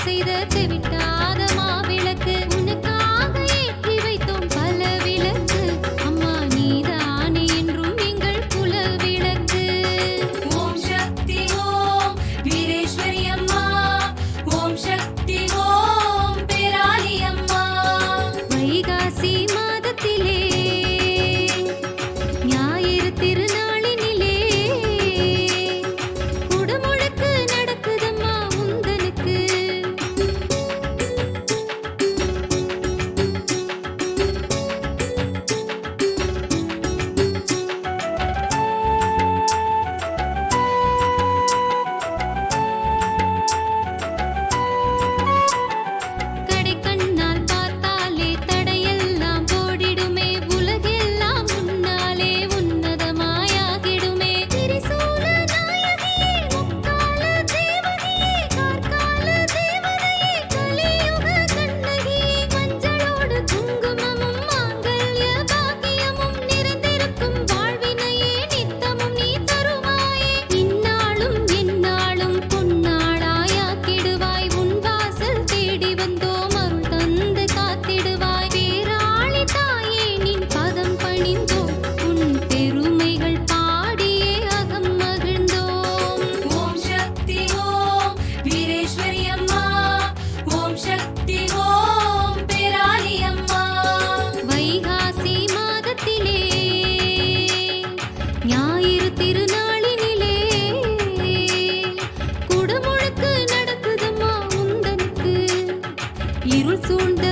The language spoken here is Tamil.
செய்த தெவிட்டாத மாவிளக்கு உனக்காக ஏற்றி வைத்தோம் பல விளக்கு அம்மா நீதானே என்றும் எங்கள் குல விளக்கு. ஓம் சக்தி ஓம் வீரேஸ்வரி அம்மா, ஓம் சக்தி ஓம் பேராளி அம்மா. வைகாசி மாதத்திலே ஞாயிறு திருநாளினிலே குடமுழுக்கு நடக்குதம்மா உந்தனுக்கு. கடைக்கண்ணால் பார்த்தாலே தடையெல்லாம் ஓடிடுமே, உலகெல்லாம் முன்னாலே உன்னதமாயாகிடுமே. திரிசூல நாயகியே, முக்கால தேவகியே, கார்கால தேவதையே, கலியுக கண்ணகியே, மஞ்சளோடு குங்குமமும் மாங்கல்ய பாக்கியமும் நிறைந்திருக்கும் வாழ்வினையே நித்தமும் நீ தருவாயே. இந்நாளும் எந்நாளும் பொன்னாளாயாக்கிடுவாய், உன் வாசல் தேடி வந்தோம் அருள் தந்து காத்திடுவாய். பேராளி தாயே நின் பதம் பணிந்தோம், உன் பெருமைகள் பாடியே அகம் மகிழ்ந்தோம். ஓம் சக்தி ஓம் வீரேஸ்வரி அம்மா, ஓம் சக்தி ஓம் பேராளி அம்மா. வைகாசி மாதத்திலே ஞாயிறு திருநாளினிலே குடமுழுக்கு நடக்குதம்மா உந்தனுக்கு. இருள் சூழ்ந்த